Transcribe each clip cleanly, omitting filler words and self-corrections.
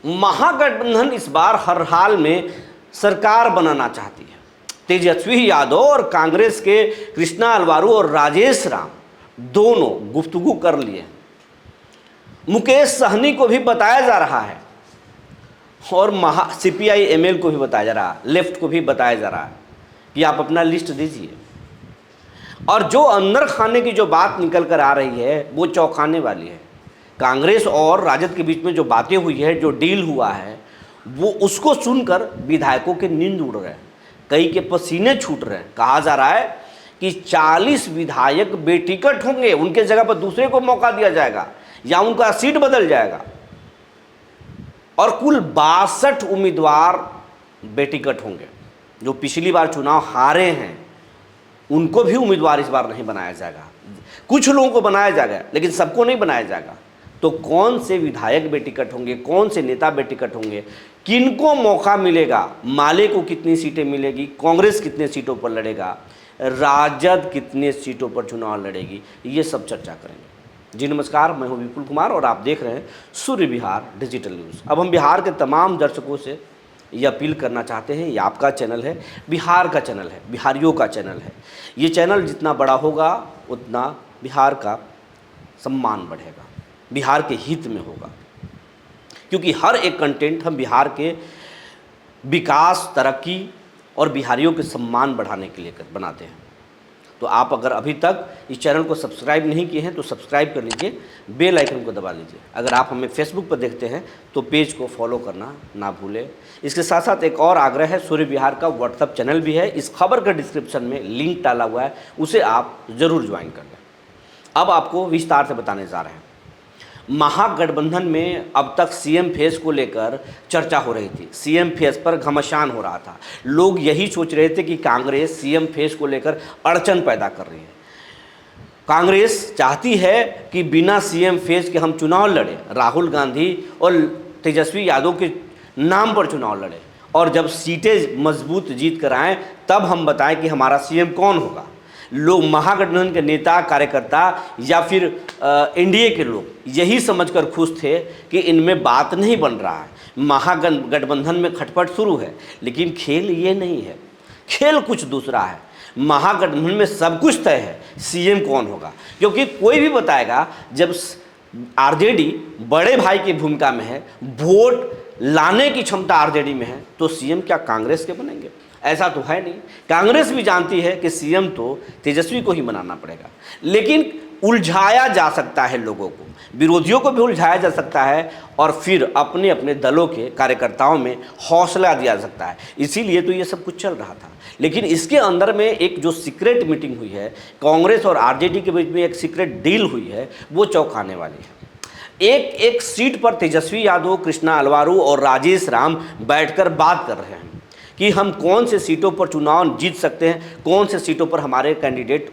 महागठबंधन इस बार हर हाल में सरकार बनाना चाहती है। तेजस्वी यादव और कांग्रेस के कृष्णा अलवारू और राजेश राम दोनों गुफ्तगू कर लिए। मुकेश सहनी को भी बताया जा रहा है और सीपीआई एमएल को भी बताया जा रहा है, लेफ्ट को भी बताया जा रहा है कि आप अपना लिस्ट दीजिए। और जो अंदर खाने की जो बात निकल कर आ रही है वो चौंकाने वाली है। कांग्रेस और राजद के बीच में जो बातें हुई है, जो डील हुआ है, वो उसको सुनकर विधायकों के नींद उड़ रहे हैं, कई के पसीने छूट रहे हैं। कहा जा रहा है कि 40 विधायक बेटिकट होंगे, उनके जगह पर दूसरे को मौका दिया जाएगा या उनका सीट बदल जाएगा। और कुल 62 उम्मीदवार बेटिकट होंगे। जो पिछली बार चुनाव हारे हैं उनको भी उम्मीदवार इस बार नहीं बनाया जाएगा। कुछ लोगों को बनाया जाएगा लेकिन सबको नहीं बनाया जाएगा। तो कौन से विधायक बेटिकट होंगे, कौन से नेता बेटिकट होंगे, किनको मौका मिलेगा, माले को कितनी सीटें मिलेगी, कांग्रेस कितने सीटों पर लड़ेगा, राजद कितने सीटों पर चुनाव लड़ेगी, ये सब चर्चा करेंगे। जी नमस्कार, मैं हूं विपुल कुमार और आप देख रहे हैं सूर्य विहार डिजिटल न्यूज़। अब हम बिहार के तमाम दर्शकों से ये अपील करना चाहते हैं, ये आपका चैनल है, बिहार का चैनल है, बिहारियों का चैनल है। ये चैनल जितना बड़ा होगा उतना बिहार का सम्मान बढ़ेगा, बिहार के हित में होगा, क्योंकि हर एक कंटेंट हम बिहार के विकास, तरक्की और बिहारियों के सम्मान बढ़ाने के लिए बनाते हैं। तो आप अगर अभी तक इस चैनल को सब्सक्राइब नहीं किए हैं तो सब्सक्राइब कर लीजिए, बेल आइकन को दबा लीजिए। अगर आप हमें फेसबुक पर देखते हैं तो पेज को फॉलो करना ना भूलें। इसके साथ साथ एक और आग्रह है, सूर्य विहार का व्हाट्सएप चैनल भी है, इस खबर के डिस्क्रिप्शन में लिंक डाला हुआ है, उसे आप ज़रूर ज्वाइन कर लें। अब आपको विस्तार से बताने जा रहे हैं। महागठबंधन में अब तक सीएम फेस को लेकर चर्चा हो रही थी, सीएम फेस पर घमासान हो रहा था। लोग यही सोच रहे थे कि कांग्रेस सीएम फेस को लेकर अड़चन पैदा कर रही है। कांग्रेस चाहती है कि बिना सीएम फेस के हम चुनाव लड़े, राहुल गांधी और तेजस्वी यादव के नाम पर चुनाव लड़े, और जब सीटें मजबूत जीत कर आएँ तब हम बताएं कि हमारा सीएम कौन होगा। लोग, महागठबंधन के नेता, कार्यकर्ता या फिर एनडीए के लोग यही समझकर खुश थे कि इनमें बात नहीं बन रहा है, महागठबंधन में खटपट शुरू है। लेकिन खेल ये नहीं है, खेल कुछ दूसरा है। महागठबंधन में सब कुछ तय है, सीएम कौन होगा, क्योंकि कोई भी बताएगा जब आरजेडी बड़े भाई की भूमिका में है, वोट लाने की क्षमता आरजेडी में है, तो सीएम क्या कांग्रेस के बनेंगे? ऐसा तो है नहीं। कांग्रेस भी जानती है कि सीएम तो तेजस्वी को ही बनाना पड़ेगा, लेकिन उलझाया जा सकता है लोगों को, विरोधियों को भी उलझाया जा सकता है और फिर अपने अपने दलों के कार्यकर्ताओं में हौसला दिया जा सकता है। इसीलिए तो ये सब कुछ चल रहा था। लेकिन इसके अंदर में एक जो सीक्रेट मीटिंग हुई है, कांग्रेस और आरजेडी के बीच में एक सीक्रेट डील हुई है, वो चौंकाने वाली है। एक एक सीट पर तेजस्वी यादव, कृष्णा अलवारू और राजेश राम बैठकर बात कर रहे हैं कि हम कौन से सीटों पर चुनाव जीत सकते हैं, कौन से सीटों पर हमारे कैंडिडेट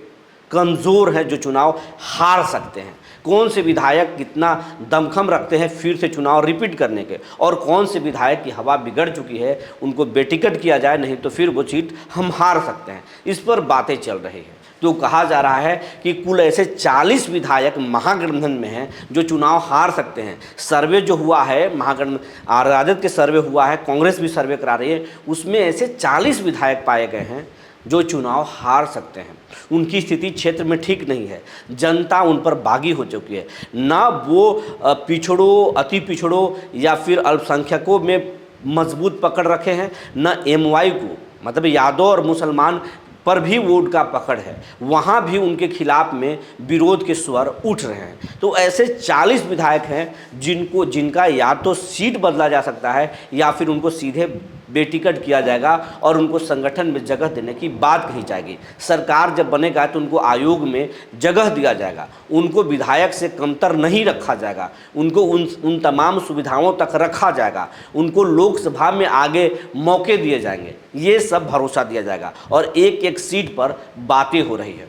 कमज़ोर हैं जो चुनाव हार सकते हैं, कौन से विधायक कितना दमखम रखते हैं फिर से चुनाव रिपीट करने के, और कौन से विधायक की हवा बिगड़ चुकी है, उनको बेटिकट किया जाए, नहीं तो फिर वो सीट हम हार सकते हैं। इस पर बातें चल रही हैं। तो कहा जा रहा है कि कुल ऐसे 40 विधायक महागठबंधन में हैं जो चुनाव हार सकते हैं। सर्वे जो हुआ है, महागठबंधन राजद के सर्वे हुआ है, कांग्रेस भी सर्वे करा रही है, उसमें ऐसे 40 विधायक पाए गए हैं जो चुनाव हार सकते हैं। उनकी स्थिति क्षेत्र में ठीक नहीं है, जनता उन पर बागी हो चुकी है। ना वो पिछड़ों, अति पिछड़ों या फिर अल्पसंख्यकों में मजबूत पकड़ रखे हैं, न एमवाई को, मतलब यादव और मुसलमान पर भी वो उनका पकड़ है, वहाँ भी उनके खिलाफ में विरोध के स्वर उठ रहे हैं। तो ऐसे 40 विधायक हैं जिनका या तो सीट बदला जा सकता है या फिर उनको सीधे बेटिकट किया जाएगा और उनको संगठन में जगह देने की बात कही जाएगी। सरकार जब बनेगा तो उनको आयोग में जगह दिया जाएगा, उनको विधायक से कमतर नहीं रखा जाएगा, उनको उन तमाम सुविधाओं तक रखा जाएगा, उनको लोकसभा में आगे मौके दिए जाएंगे, ये सब भरोसा दिया जाएगा। और एक एक सीट पर बातें हो रही है।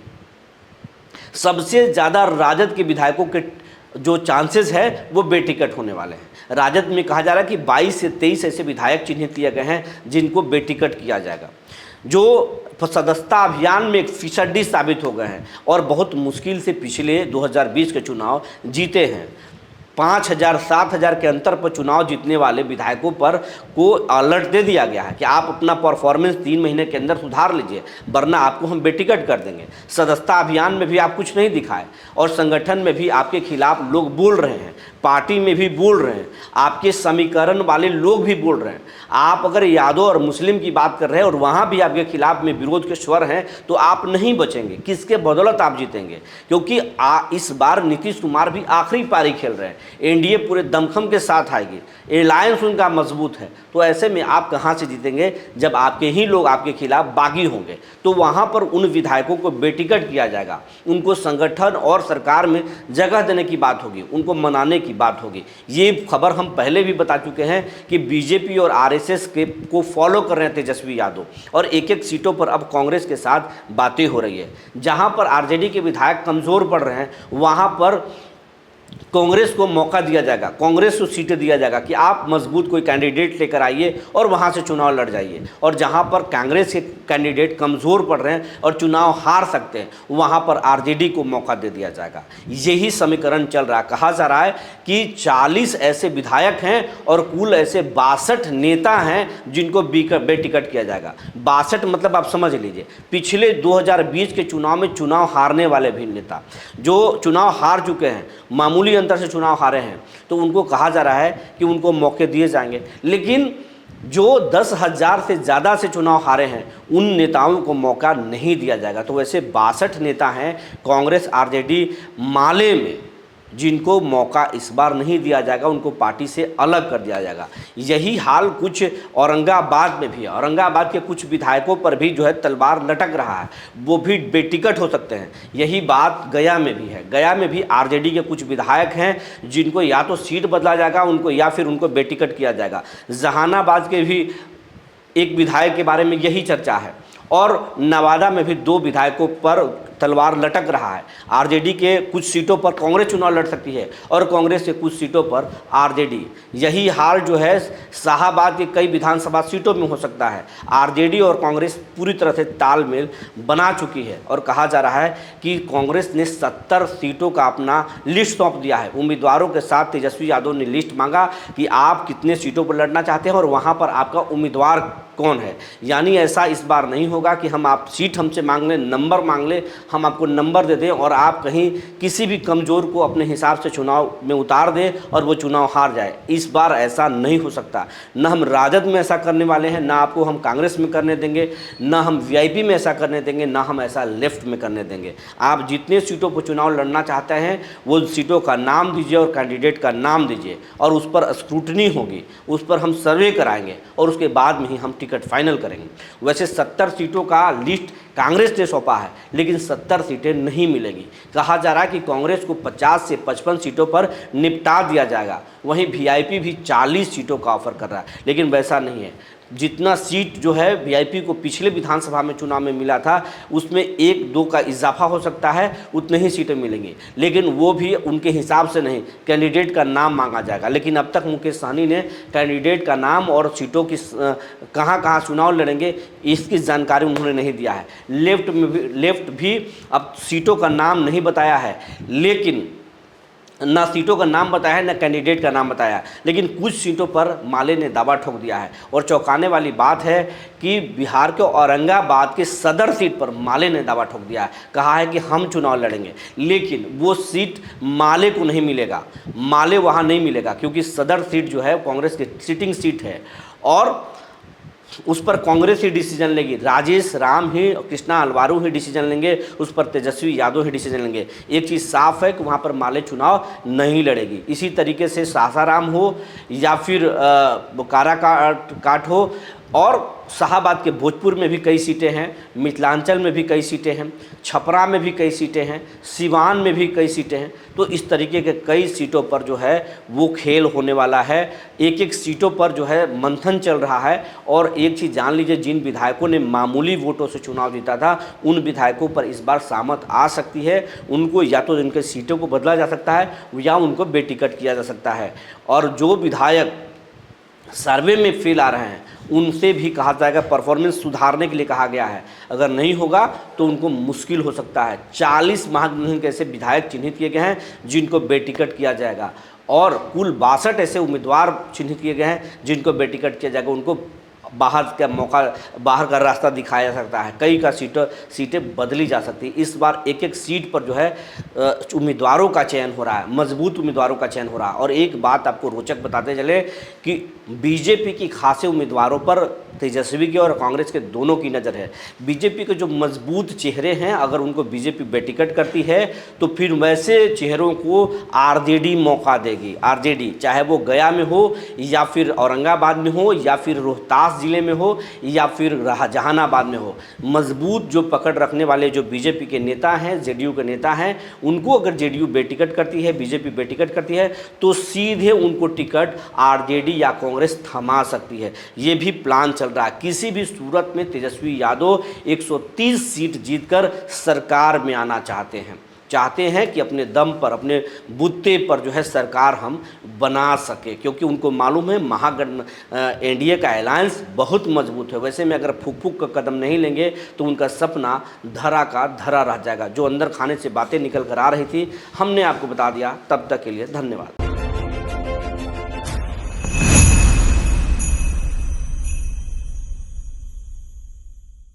सबसे ज़्यादा राजद के विधायकों के जो चांसेस है वो बेटिकट होने वाले हैं। राजद में कहा जा रहा है कि 22 से 23 ऐसे विधायक चिन्हित किए गए हैं जिनको बेटिकट किया जाएगा, जो सदस्यता अभियान में एक फीसदी साबित हो गए हैं और बहुत मुश्किल से पिछले 2020 के चुनाव जीते हैं। 5,000 7,000 के अंतर पर चुनाव जीतने वाले विधायकों पर को अलर्ट दे दिया गया है कि आप अपना परफॉर्मेंस 3 महीने के अंदर सुधार लीजिए, वरना आपको हम बेटिकट कर देंगे। सदस्यता अभियान में भी आप कुछ नहीं दिखाए और संगठन में भी आपके खिलाफ लोग बोल रहे हैं, पार्टी में भी बोल रहे हैं, आपके समीकरण वाले लोग भी बोल रहे हैं। आप अगर यादव और मुस्लिम की बात कर रहे हैं और वहाँ भी आपके खिलाफ में विरोध के स्वर हैं, तो आप नहीं बचेंगे। किसके बदौलत आप जीतेंगे? क्योंकि इस बार नीतीश कुमार भी आखिरी पारी खेल रहे हैं, एनडीए पूरे दमखम के साथ आएगी, एलायंस उनका मजबूत है। तो ऐसे में आप कहाँ से जीतेंगे जब आपके ही लोग आपके खिलाफ बागी होंगे? तो वहाँ पर उन विधायकों को बेटिकट किया जाएगा, उनको संगठन और सरकार में जगह देने की बात होगी, उनको मनाने की बात होगी। ये खबर हम पहले भी बता चुके हैं कि बीजेपी और आरएसएस के को फॉलो कर रहे हैं तेजस्वी यादव, और एक एक सीटों पर अब कांग्रेस के साथ बातें हो रही है। जहां पर आरजेडी के विधायक कमज़ोर पड़ रहे हैं, वहां पर कांग्रेस को मौका दिया जाएगा, कांग्रेस को सीटें दिया जाएगा कि आप मजबूत कोई कैंडिडेट लेकर आइए और वहां से चुनाव लड़ जाइए। और जहां पर कांग्रेस के कैंडिडेट कमज़ोर पड़ रहे हैं और चुनाव हार सकते हैं, वहां पर आरजेडी को मौका दे दिया जाएगा। यही समीकरण चल रहा है। कहा जा रहा है कि 40 ऐसे विधायक हैं और कुल ऐसे 62 नेता हैं जिनको बेटिकट किया जाएगा। 62 मतलब आप समझ लीजिए, पिछले 2020 के चुनाव में चुनाव हारने वाले भी नेता जो चुनाव हार चुके हैं, मामूली अंतर से चुनाव हारे हैं, तो उनको कहा जा रहा है कि उनको मौके दिए जाएंगे। लेकिन जो 10,000 से ज़्यादा से चुनाव हारे हैं, उन नेताओं को मौका नहीं दिया जाएगा। तो वैसे 62 नेता हैं कांग्रेस आरजेडी माले में, जिनको मौका इस बार नहीं दिया जाएगा, उनको पार्टी से अलग कर दिया जाएगा। यही हाल कुछ औरंगाबाद में भी है। औरंगाबाद के कुछ विधायकों पर भी जो है तलवार लटक रहा है, वो भी बेटिकट हो सकते हैं। यही बात गया में भी है। गया में भी आरजेडी के कुछ विधायक हैं जिनको या तो सीट बदला जाएगा उनको, या फिर उनको बेटिकट किया जाएगा। जहानाबाद के भी एक विधायक के बारे में यही चर्चा है, और नवादा में भी 2 विधायकों पर तलवार लटक रहा है। आरजेडी के कुछ सीटों पर कांग्रेस चुनाव लड़ सकती है और कांग्रेस के कुछ सीटों पर आरजेडी। यही हाल जो है शाहाबाद के कई विधानसभा सीटों में हो सकता है। आरजेडी और कांग्रेस पूरी तरह से तालमेल बना चुकी है और कहा जा रहा है कि कांग्रेस ने 70 सीटों का अपना लिस्ट सौंप दिया है। उम्मीदवारों के साथ तेजस्वी यादव ने लिस्ट मांगा कि आप कितने सीटों पर लड़ना चाहते हैं और वहाँ पर आपका उम्मीदवार कौन है। यानी ऐसा इस बार नहीं होगा कि हम आप सीट हमसे मांग लें, नंबर मांग लें, हम आपको नंबर दे दें और आप कहीं किसी भी कमज़ोर को अपने हिसाब से चुनाव में उतार दें और वो चुनाव हार जाए। इस बार ऐसा नहीं हो सकता। न हम राजद में ऐसा करने वाले हैं, ना आपको हम कांग्रेस में करने देंगे, ना हम वीआईपी में ऐसा करने देंगे, ना हम ऐसा लेफ्ट में करने देंगे। आप जितने सीटों पर चुनाव लड़ना चाहते हैं वो सीटों का नाम दीजिए और कैंडिडेट का नाम दीजिए, और उस पर स्क्रूटनी होगी, उस पर हम सर्वे कराएंगे और उसके बाद में ही हम टिकट फाइनल करेंगे। वैसे 70 सीटों का लिस्ट कांग्रेस ने सौंपा है, लेकिन 70 सीटें नहीं मिलेगी। कहा जा रहा है कि कांग्रेस को 50 से 55 सीटों पर निपटा दिया जाएगा। वहीं वीआईपी भी 40 सीटों का ऑफर कर रहा है, लेकिन वैसा नहीं है। जितना सीट जो है वीआईपी को पिछले विधानसभा में चुनाव में मिला था, उसमें 1-2 का इजाफा हो सकता है, उतने ही सीटें मिलेंगी, लेकिन वो भी उनके हिसाब से नहीं, कैंडिडेट का नाम मांगा जाएगा। लेकिन अब तक मुकेश सहनी ने कैंडिडेट का नाम और सीटों की कहाँ चुनाव लड़ेंगे इसकी जानकारी उन्होंने नहीं दिया है। लेफ्ट भी अब सीटों का नाम नहीं बताया है, लेकिन ना सीटों का नाम बताया है, ना कैंडिडेट का नाम बताया है, लेकिन कुछ सीटों पर माले ने दावा ठोक दिया है। और चौंकाने वाली बात है कि बिहार के औरंगाबाद के सदर सीट पर माले ने दावा ठोक दिया है। कहा है कि हम चुनाव लड़ेंगे, लेकिन वो सीट माले को नहीं मिलेगा, माले वहाँ नहीं मिलेगा, क्योंकि सदर सीट जो है कांग्रेस की सिटिंग सीट है और उस पर कांग्रेस ही डिसीजन लेगी। राजेश राम ही, कृष्णा अलवारू ही डिसीजन लेंगे, उस पर तेजस्वी यादव ही डिसीजन लेंगे। एक चीज़ साफ है कि वहाँ पर माले चुनाव नहीं लड़ेगी। इसी तरीके से सासाराम हो या फिर बोकारा काट हो, और शाहाबाद के भोजपुर में भी कई सीटें हैं, मिथिलांचल में भी कई सीटें हैं, छपरा में भी कई सीटें हैं, सिवान में भी कई सीटें हैं। तो इस तरीके के कई सीटों पर जो है वो खेल होने वाला है। एक एक सीटों पर जो है मंथन चल रहा है। और एक चीज़ जान लीजिए, जिन विधायकों ने मामूली वोटों से चुनाव जीता था, उन विधायकों पर इस बार सामत आ सकती है। उनको या तो उनके सीटों को बदला जा सकता है या उनको बेटिकट किया जा सकता है। और जो विधायक सर्वे में फेल आ रहे हैं उनसे भी कहा जाएगा, परफॉर्मेंस सुधारने के लिए कहा गया है। अगर नहीं होगा तो उनको मुश्किल हो सकता है। 40 महागठबंधन के ऐसे विधायक चिन्हित किए गए हैं जिनको बेटिकट किया जाएगा। और कुल 62 ऐसे उम्मीदवार चिन्हित किए गए हैं जिनको बेटिकट किया जाएगा, उनको बाहर का रास्ता दिखाया जा सकता है। कई का सीटें बदली जा सकती है। इस बार एक एक सीट पर जो है उम्मीदवारों का चयन हो रहा है, मजबूत उम्मीदवारों का चयन हो रहा है। और एक बात आपको रोचक बताते चले कि बीजेपी की खासे उम्मीदवारों पर तेजस्वी की और कांग्रेस के दोनों की नज़र है। बीजेपी के जो मजबूत चेहरे हैं, अगर उनको बीजेपी बेटिकट करती है तो फिर वैसे चेहरों को आरजेडी मौका देगी। आरजेडी चाहे वो गया में हो या फिर औरंगाबाद में हो या फिर रोहतास जिले में हो या फिर जहानाबाद में हो, मजबूत जो पकड़ रखने वाले जो बीजेपी के नेता हैं, जेडीयू के नेता हैं, उनको अगर जेडीयू बेटिकट करती है, बीजेपी बेटिकट करती है तो सीधे उनको टिकट आरजेडी या कांग्रेस थमा सकती है। ये भी प्लान चल रहा है। किसी भी सूरत में तेजस्वी यादव 130 सीट जीतकर सरकार में आना चाहते हैं कि अपने दम पर, अपने बुत्ते पर जो है सरकार हम बना सके, क्योंकि उनको मालूम है एनडीए का अलायंस बहुत मजबूत है। वैसे में अगर फूक फूक का कदम नहीं लेंगे तो उनका सपना धरा का धरा रह जाएगा। जो अंदर खाने से बातें निकल कर आ रही थी हमने आपको बता दिया। तब तक के लिए धन्यवाद।